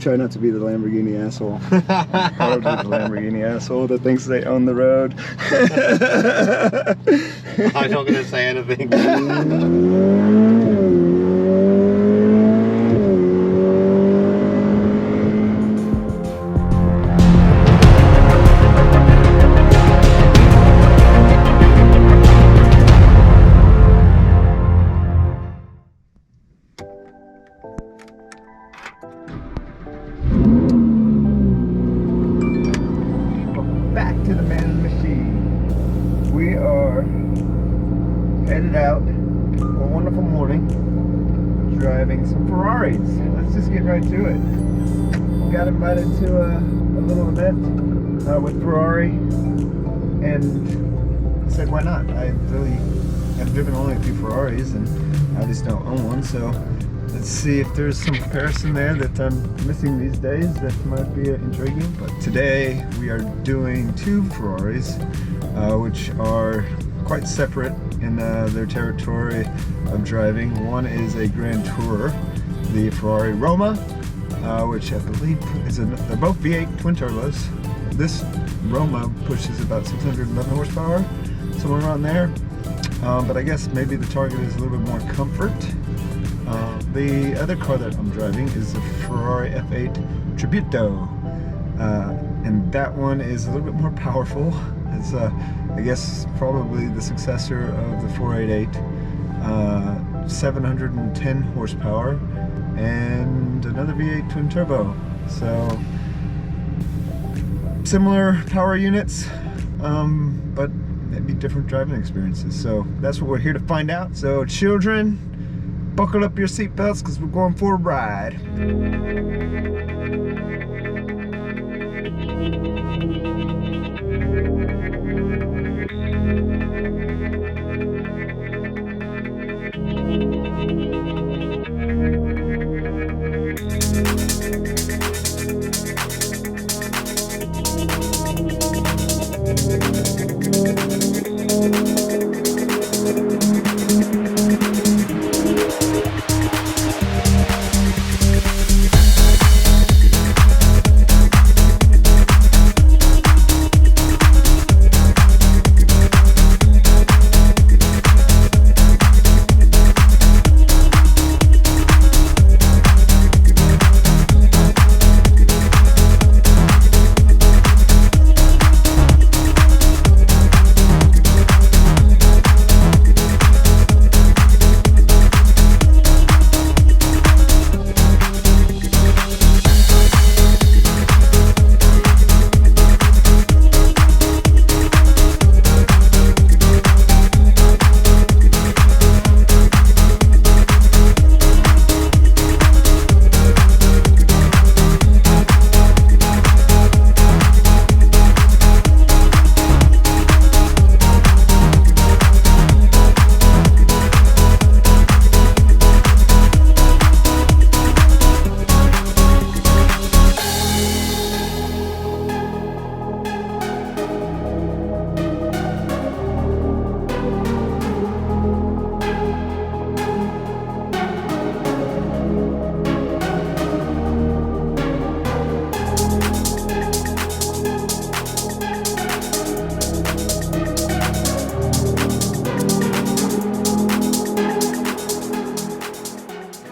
try not to be the Lamborghini asshole. I would be the Lamborghini asshole that thinks they own the road. I'm not going to say anything. Back to the man in the machine. We are headed out for a wonderful morning driving some Ferraris. Let's just get right to it. We got invited to a little event with Ferrari and said why not? I really have driven only a few Ferraris and I just don't own one, so let's see if there's some comparison there that I'm missing these days that might be intriguing. But today we are doing two Ferraris which are quite separate in their territory of driving. One is a Grand Tourer, the Ferrari Roma, which I believe is they're both V8 twin turbos. This Roma pushes about 611 horsepower, somewhere around there. But I guess maybe the target is a little bit more comfort. The other car that I'm driving is the Ferrari F8 Tributo, and that one is a little bit more powerful. It's I guess probably the successor of the 488, 710 horsepower, and another V8 twin turbo. So similar power units, but maybe different driving experiences. So that's what we're here to find out. So children, buckle up your seatbelts because we're going for a ride.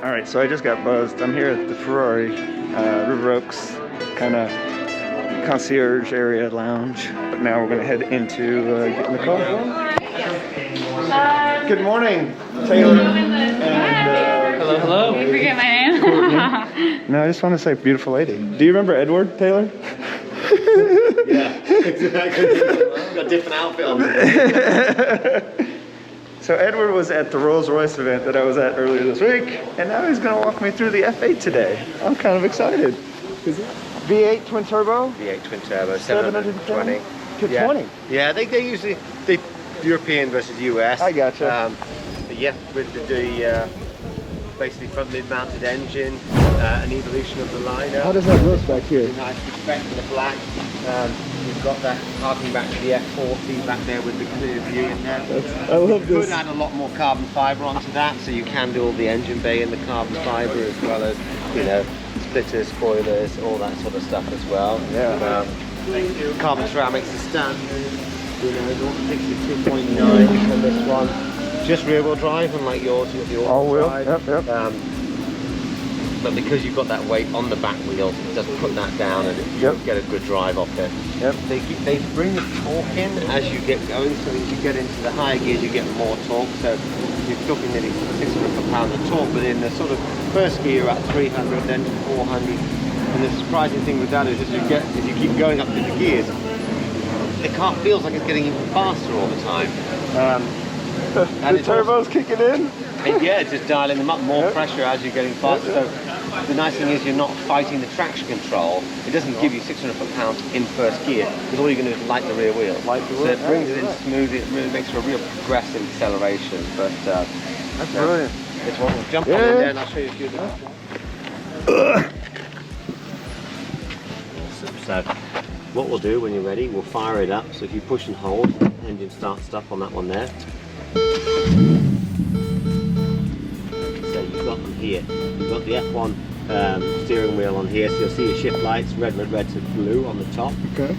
Alright, so I just got buzzed. I'm here at the Ferrari River Oaks kind of concierge area lounge. But now we're going to head into get in the car. Good morning, Taylor. And, hello, hello. You forget my name? Courtney. No, I just want to say beautiful lady. Do you remember Edward, Taylor? Yeah, exactly. Got a different outfit on. So Edward was at the Rolls Royce event that I was at earlier this week, and now he's going to walk me through the F8 today. I'm kind of excited. V8 twin turbo? V8 twin turbo, 720. To 20? Yeah, they usually, the European versus US. I gotcha. But yeah, with the basically front mid-mounted engine, an evolution of the liner. How does that look back here? Nice respect for the black. You've got that harking back to the F40 back there with the clear view in there. I love you this. could add a lot more carbon fibre onto that, so you can do all the engine bay in the carbon fibre as well as, you know, splitters, spoilers, all that sort of stuff as well. Yeah. Carbon ceramics is standard. You know, 0-62.9 on this one. Just rear wheel drive, unlike yours, you've got the all-wheel drive. Yep. But because you've got that weight on the back wheels, it does put that down and you get a good drive off it. Yep. They bring the torque in as you get going, so as you get into the higher gears you get more torque. So you're talking nearly 600 foot-pounds of torque, but in the sort of first gear you're at 300, then to 400. And the surprising thing with that is as you keep going up through the gears, the car feels like it's getting even faster all the time. The turbo's kicking in? And yeah, it's just dialing them up, more pressure as you're getting faster. So the nice thing is you're not fighting the traction control. It doesn't give you 600 foot-pounds in first gear, because all you're going to do is light the rear wheel. So it brings it in smoothly, it really makes for a real progressive acceleration. But that's brilliant. It's one. We'll jump on in there and I'll show you a few of them. So what we'll do when you're ready, we'll fire it up. So if you push and hold, engine start stuff on that one there. So you've got them here. You've got the F1 steering wheel on here. So you'll see your shift lights, red to blue on the top. Okay.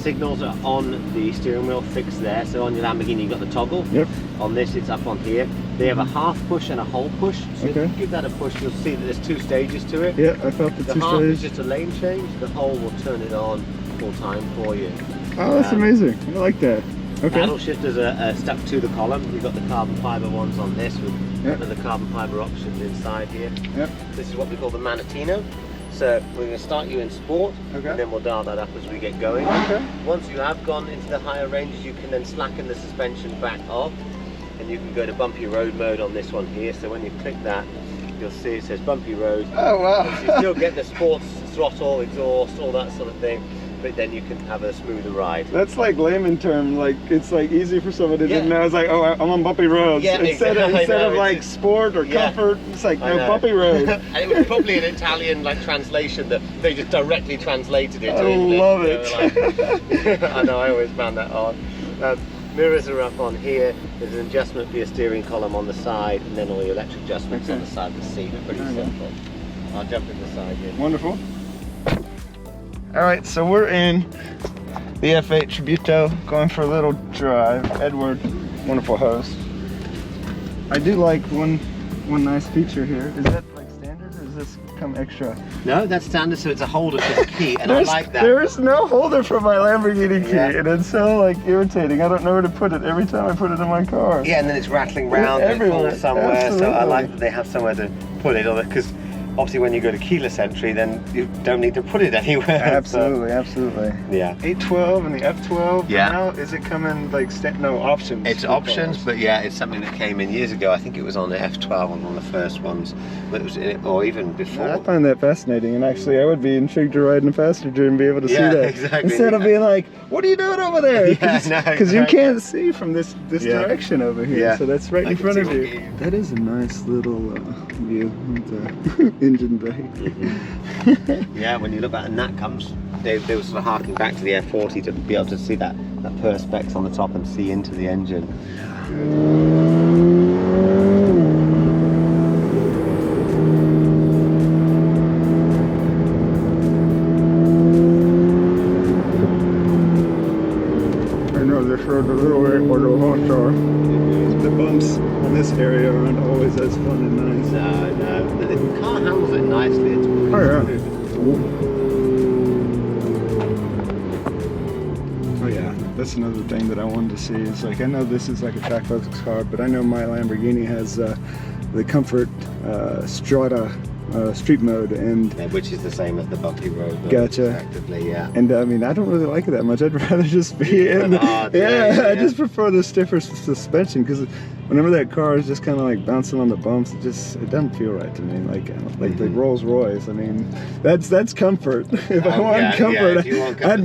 Signals are on the steering wheel fixed there. So on your Lamborghini you've got the toggle. Yep. On this it's up on here. They have a half push and a whole push. So if you give that a push, you'll see that there's 2 stages to it. Yeah, I felt the 2 half stages. is just a lane change. The whole will turn it on full time for you. Oh, that's amazing. I like that. Okay. Paddle shifters are stuck to the column. You've got the carbon fibre ones on this with the carbon fibre options inside here. Yep. This is what we call the Manatino. So we're going to start you in sport, and then we'll dial that up as we get going. Okay. Once you have gone into the higher ranges, you can then slacken the suspension back off, and you can go to bumpy road mode on this one here. So when you click that, you'll see it says bumpy road. Oh wow. So you still get the sports throttle, exhaust, all that sort of thing, but then you can have a smoother ride. That's like layman term, like it's like easy for somebody to know. It's like, oh, I'm on bumpy roads. Yeah, instead of like sport or comfort, it's like no bumpy road. And it was probably an Italian like translation that they just directly translated it to English. I love it. I know, I always found that odd. Mirrors are up on here. There's an adjustment for your steering column on the side, and then all your electric adjustments on the side of the seat. Pretty simple. I'll jump in the side here. Wonderful. All right, so we're in the F8 Tributo, going for a little drive. Edward, wonderful host. I do like one nice feature here. Is that like standard, or does this come extra? No, that's standard, so it's a holder for the key, and I like that. There is no holder for my Lamborghini key, and it's so like irritating. I don't know where to put it every time I put it in my car. Yeah, and then it's rattling around and it falls somewhere. Absolutely. So I like that they have somewhere to put it, because obviously when you go to keyless entry, then you don't need to put it anywhere. Absolutely, absolutely. Yeah. 812 and the F12. Yeah. Now, is it coming like no options? It's options, but yeah, it's something that came in years ago. I think it was on the F12, on one of the first ones, but it was in it, or even before. I find that fascinating, and actually, I would be intrigued to ride in a passenger and be able to see that. Exactly. Instead of being like, "What are you doing over there?" Because you can't see from this direction over here. Yeah. So that's right in front of you. That is a nice little view with the engine bay. Yeah, when you look at, and that comes, they were sort of harking back to the F40 to be able to see that perspex on the top and see into the engine. I know this road a little bit for the horse car. The bumps on this area aren't always as fun and nice. No, but the car handles it nicely. It's pretty smooth. Oh yeah, that's another thing that I wanted to see. Is like, I know this is like a track focus car, but I know my Lamborghini has the Comfort Strada street mode, and which is the same as the bumpy road mode. Gotcha. Effectively, yeah. And I mean, I don't really like it that much. I'd rather just be in. I just prefer the stiffer suspension, because whenever that car is just kind of like bouncing on the bumps, it doesn't feel right to me. Like the Rolls Royce. I mean, that's comfort. If I want comfort, I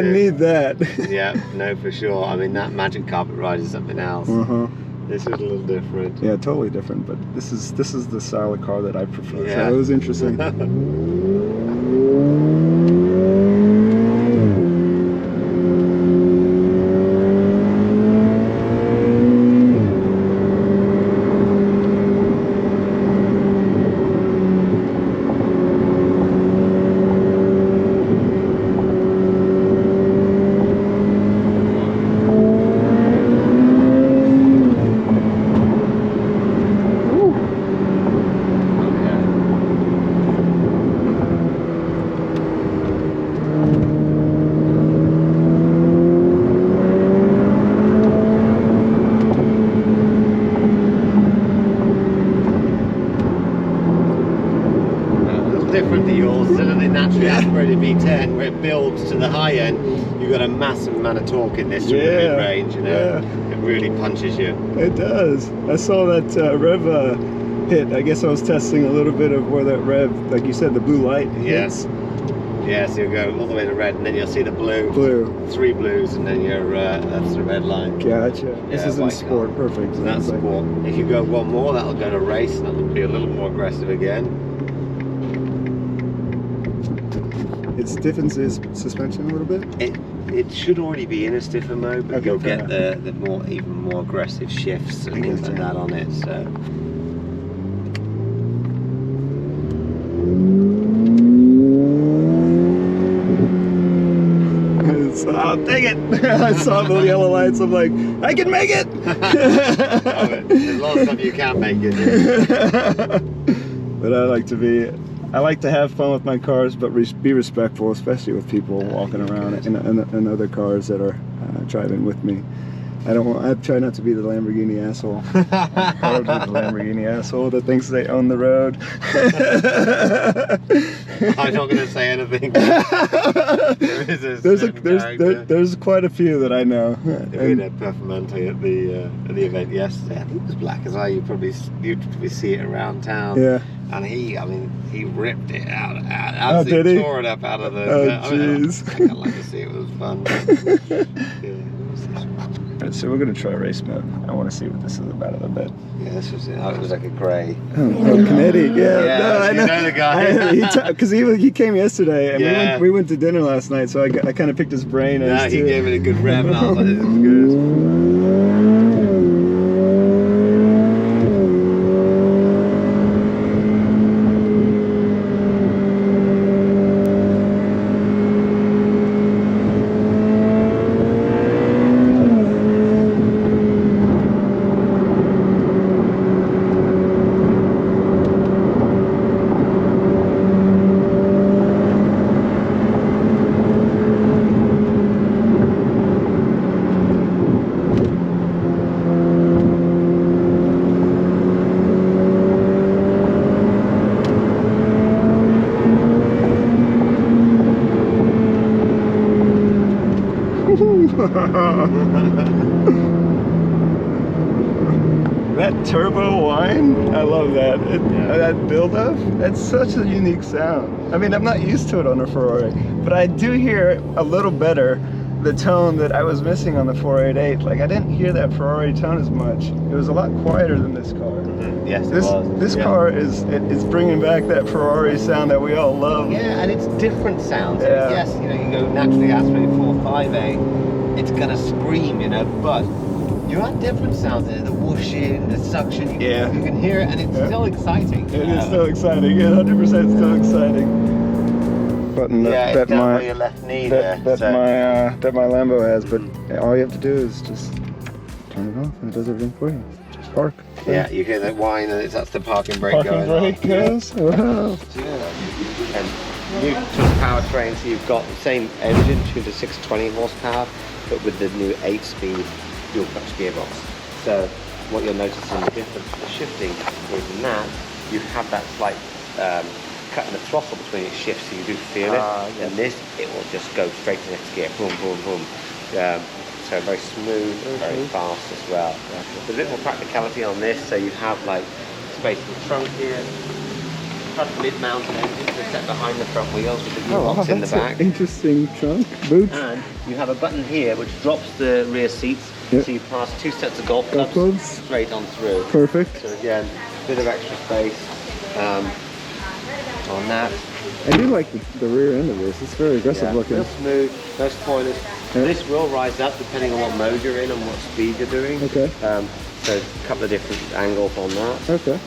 need that. Yeah, no, for sure. I mean, that Magic Carpet ride is something else. This is a little different. Yeah, totally different. But this is the style of car that I prefer. Yeah. So it was interesting. the aspirated V10, where it builds to the high end, you've got a massive amount of torque in this from the mid-range, you know. It really punches you. It does. I saw that rev hit. I guess I was testing a little bit of where that rev, like you said, the blue light hits. Yeah, so you'll go all the way to red, and then you'll see the blue. 3 blues, and then you're that's the red line. Gotcha. This is in sport, perfect. So that's sport. If you go one more, that'll go to race, and that'll be a little more aggressive again. It stiffens his suspension a little bit? It should already be in a stiffer mode, but you'll get the even more aggressive shifts and things like that on it. So. Oh, dang it! I saw the yellow lights. I'm like, I can make it! There's a lot of stuff you can't make it. But I like to have fun with my cars, but be respectful, especially with people walking around and other cars that are driving with me. I try not to be the Lamborghini asshole. I would be the Lamborghini asshole that thinks they own the road. I'm not going to say anything. There's quite a few that I know. We had Performante at the event yesterday. I think it was black as I. You'd probably see it around town. Yeah. And he ripped it out, absolutely tore it up out of the. Oh, jeez. I'd like to see it. It was fun. So we're going to try race mode. I want to see what this is about a little bit. Yeah, this was it. It was like a grey. Oh, Kennedy. Yeah, no, I know the guy. Because he came yesterday, and we went to dinner last night, so I kind of picked his brain. Yeah, he gave it a good rev, and I was like, this is good. That turbo whine, I love that. That build-up, that's such a unique sound. I mean, I'm not used to it on a Ferrari, but I do hear a little better the tone that I was missing on the 488. Like, I didn't hear that Ferrari tone as much. It was a lot quieter than this car. Yes, this car is bringing back that Ferrari sound that we all love. Yeah, and it's different sounds. Yeah. Yes, you know, you go naturally aspirated 458, it's gonna scream, you know, but you have different sounds there, the whooshing, the suction, you can hear it, and it's still exciting. It is still exciting, 100% still exciting. Button that my your left knee that my Lambo has, but all you have to do is just turn it off and it does everything for you. Just park. Yeah, you hear that whine, and that's the parking brake going. Parking brake goes. Wow. And new powertrain, so you've got the same engine, 2 to 620 horsepower, but with the new 8-speed dual clutch gearbox. So what you'll notice in the difference in the shifting is in that you have that slight cut in the throttle between its shifts, so you do feel it. And this, it will just go straight to the next gear, boom, boom, boom. So very smooth, very fast as well. There's a bit more practicality on this, so you have like space in the trunk here. Front mid-mounted engine to set behind the front wheels with the gearbox in the back. Interesting trunk, boots. And you have a button here which drops the rear seats, so you pass 2 sets of golf clubs straight on through. Perfect. So again, a bit of extra space on that. I do like the rear end of this. It's very aggressive looking. Real smooth, no spoilers. This will rise up depending on what mode you're in and what speed you're doing. Okay. So a couple of different angles on that. Okay.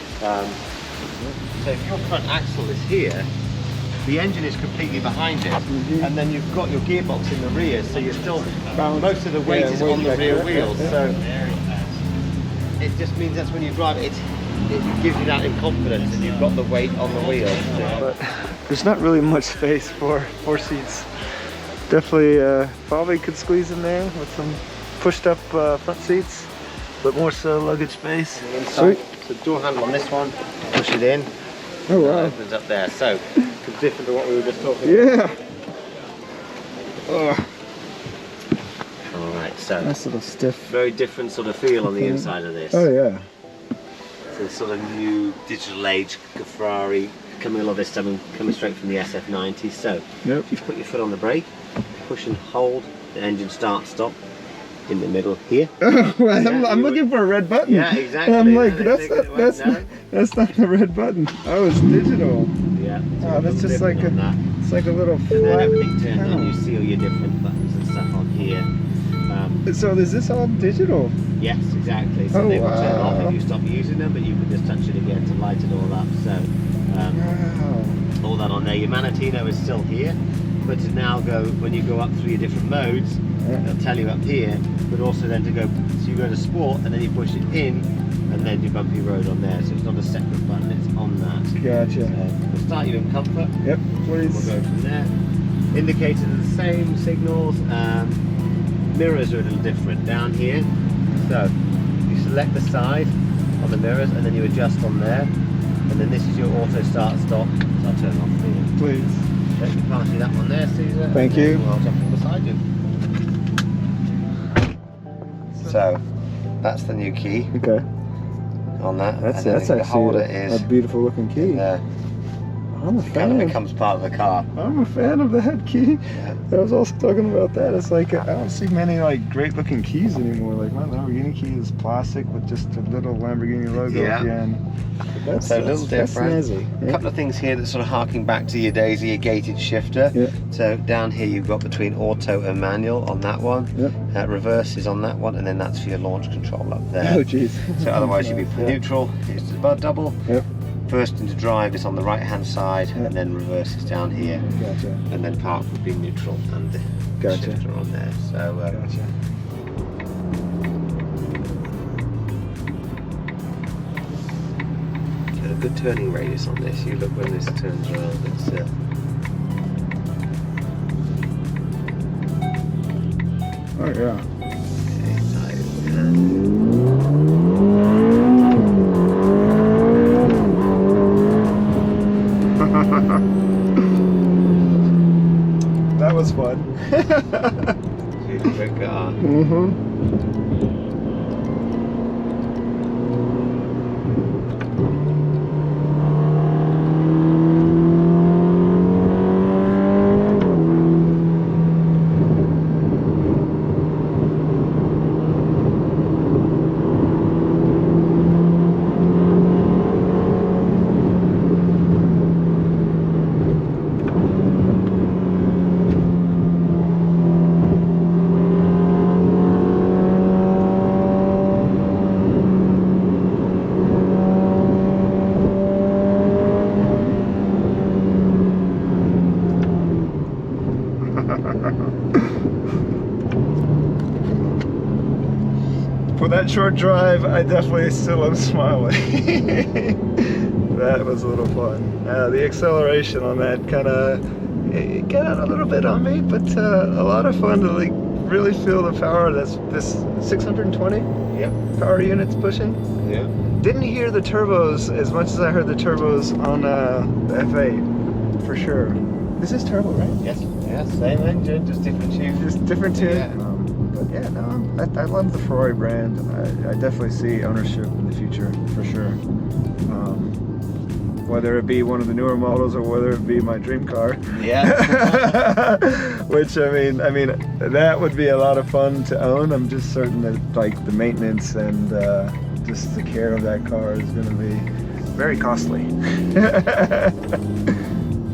So if your front axle is here, the engine is completely behind it, and then you've got your gearbox in the rear, so you're still, most of the weight is on the rear wheels. So it just means that's when you drive it gives you that in confidence, and you've got the weight on the wheels. But there's not really much space for 4 seats. Definitely, probably could squeeze in there with some pushed up front seats, but more so luggage space. Sweet. So door handle on this one, push it in. Oh wow. It opens up there. So different to what we were just talking Yeah. Oh, about. Alright, so nice little stiff. very different sort of feel on the inside of this. Oh yeah. So sort of new digital age Ferrari Camillo this time, and coming straight from the SF90. So Yep. if you put your foot on the brake, push and hold, the engine start stop in the middle here. I'm looking for a red button. Yeah, exactly. I'm like, And that's not the red button. Oh, it's digital. Yeah. Oh, that's just like a, it's like a little And then flat everything turned on, panel. you see all your different buttons and stuff on here. So is this all digital? Yes, exactly. So Oh, they will turn off wow. if you stop using them, but you can just touch it again to light it all up. So Wow. all that on there. Your Manatino is still here, but to now go, when you go up through your different modes, Yeah. it'll tell you up here, but also then to go, so you go to sport and then you push it in, and then do bumpy road on there. So it's not a separate button, it's on that. Gotcha. We'll start you in comfort. Yep, We'll please. go from there. Indicators are the same, signals. Mirrors are a little different down here. So you select the side on the mirrors and then you adjust on there. And then this is your auto start stop. So I'll turn off for you. Please. Let me pass you that one there, Caesar. Thank and you. then I'll jump in beside you. So that's the new key Okay. on that. That's and then the holder actually is a beautiful looking key. there. I'm a It kind of fan. becomes part of the car. I'm a fan of that key. Yeah. I was also talking about that. It's like I don't see many like great looking keys anymore. Like my Lamborghini key is plastic with just a little Lamborghini logo Yeah. at the end. But that's, So a little that's different. snazzy. A Yeah. couple of things here that sort of harking back to your days of your gated shifter. Yeah. So down here you've got between auto and manual on that one. Yep. Reverse is on that one, and then that's for your launch control up there. Oh jeez. So otherwise you'd be Yeah. neutral, it's about double. Yep. First into drive is on the right hand side, Yeah. and then reverse is down here, Gotcha. and then park would be neutral and the Gotcha. shifter on there. So Gotcha. a good turning radius on this. You look when this turns around. It's Oh yeah. That was fun. Super quick car. For that short drive, I definitely still am smiling. That was a little fun. The acceleration on that kind of got out a little bit on me, but a lot of fun to like really feel the power that's this 620 Yep. power units pushing. Yeah. Didn't hear the turbos as much as I heard the turbos on the F8, for sure. This is turbo, right? Yes. Yeah. Same engine, just different tune. Just different tune. Yeah. But yeah, no, I love the Ferrari brand. I definitely see ownership in the future, for sure. Whether it be one of the newer models or whether it be my dream car. Yeah. Which I mean, that would be a lot of fun to own. I'm just certain that like the maintenance and just the care of that car is going to be very costly.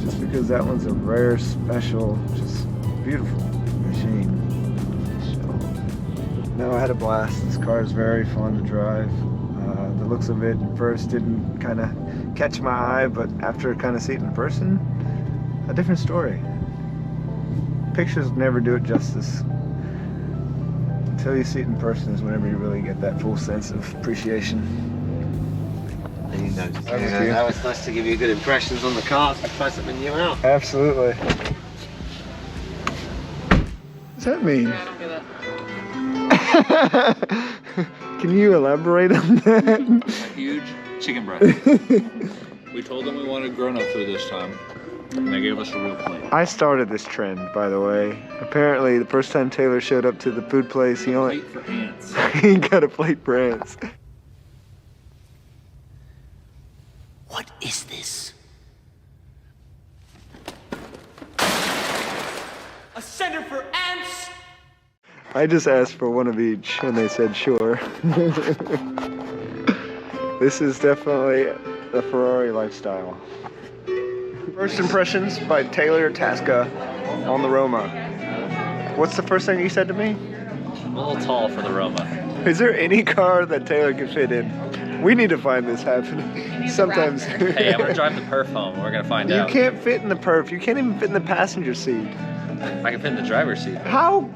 Just because that one's a rare, special, just beautiful machine. No, I had a blast. This car is very fun to drive. The looks of it at first didn't kind of catch my eye, but after kind of see it in person, a different story. Pictures never do it justice. Until you see it in person is whenever you really get that full sense of appreciation. And you noticed. That was Yeah, cute. that was nice to give you good impressions on the car, so try something new out. Absolutely. What does that mean? Can you elaborate on that? A huge chicken breast. We told them we wanted grown-up food this time. And they gave us a real plate. I started this trend, by the way. Apparently, the first time Taylor showed up to the food place, he only Plate for ants. he got a plate for ants. What is this? A center for ants? I just asked for one of each, and they said sure. This is definitely the Ferrari lifestyle. First impressions by Taylor Tasca on the Roma. What's the first thing you said to me? I'm a little tall for the Roma. Is there any car that Taylor can fit in? We need to find this happening. Sometimes. Hey, I'm gonna drive the perf home. We're gonna find out. You can't fit in the perf. You can't even fit in the passenger seat. I can fit in the driver's seat. How?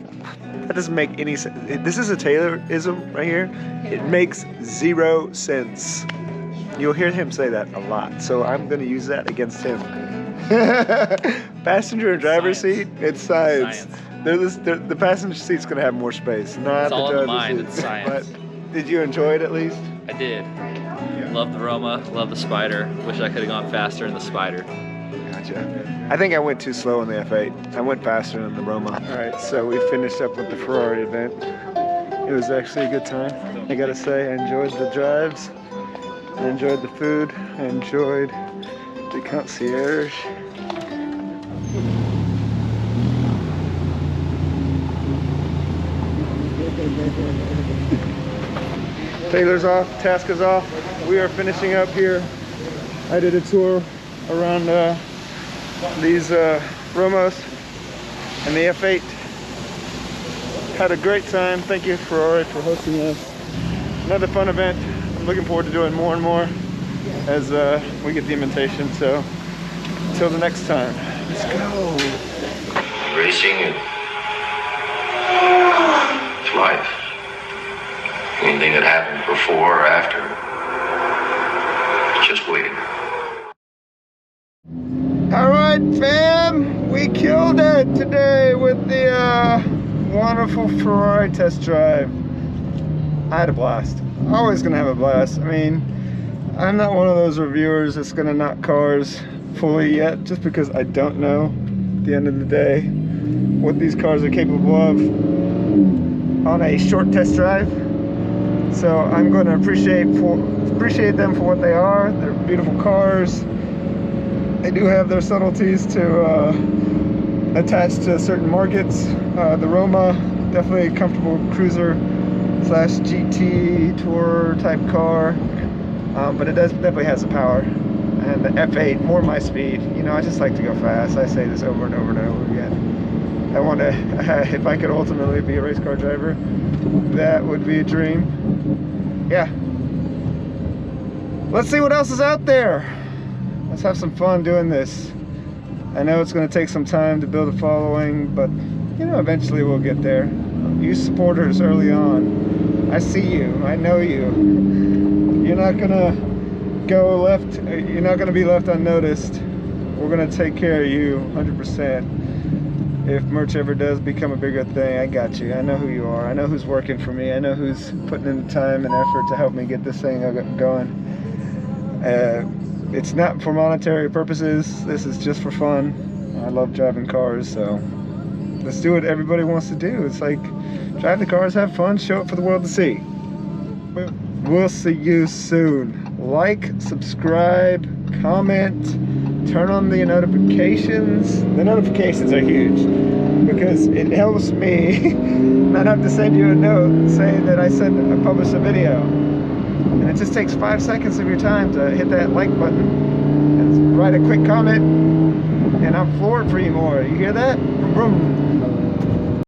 That doesn't make any sense. This is a Taylorism right here. It makes 0 sense. You'll hear him say that a lot, so I'm going to use that against him. Passenger and driver's seat, it's science. The passenger seat's going to have more space, not It's the all in the driver's mind, seat. it's science. But did you enjoy it at least? I did. Love the Roma, love the Spider. Wish I could have gone faster in the Spider. Gotcha. I think I went too slow in the F8. I went faster in the Roma. All right, so we finished up with the Ferrari event. It was actually a good time. I gotta say, I enjoyed the drives. I enjoyed the food. I enjoyed the concierge. Taylor's off, Tasca's off. We are finishing up here. I did a tour around these Romos and the F8. Had a great time. Thank you, Ferrari, for hosting us. Another fun event. I'm looking forward to doing more and more as we get the invitation. So until the next time, let's go. Racing is life. Anything that happened before or after, it's just waiting. All right, fam, we killed it today with the wonderful Ferrari test drive. I had a blast. Always gonna have a blast. I mean, I'm not one of those reviewers that's gonna knock cars fully yet, just because I don't know at the end of the day what these cars are capable of on a short test drive. So I'm going to appreciate them for what they are. They're beautiful cars. They do have their subtleties to attach to certain markets. The Roma, definitely a comfortable cruiser / GT tour type car, but it definitely has the power. And the F8, more my speed. You know, I just like to go fast. I say this over and over and over again. I want to, if I could ultimately be a race car driver, that would be a dream. Yeah. Let's see what else is out there. Let's have some fun doing this. I know it's going to take some time to build a following, but you know, eventually we'll get there. You supporters early on, I see you, I know you. You're not going to go left, you're not going to be left unnoticed. We're going to take care of you 100%. If merch ever does become a bigger thing, I got you. I know who you are. I know who's working for me. I know who's putting in the time and effort to help me get this thing going. It's not for monetary purposes. This is just for fun. I love driving cars, so let's do what everybody wants to do. It's like, drive the cars, have fun, show it for the world to see. We'll see you soon. Like, subscribe, comment, turn on the notifications. The notifications are huge because it helps me not have to send you a note saying that I published a video. And it just takes 5 seconds of your time to hit that like button and write a quick comment, and I'm floored for you more. You hear that? Vroom.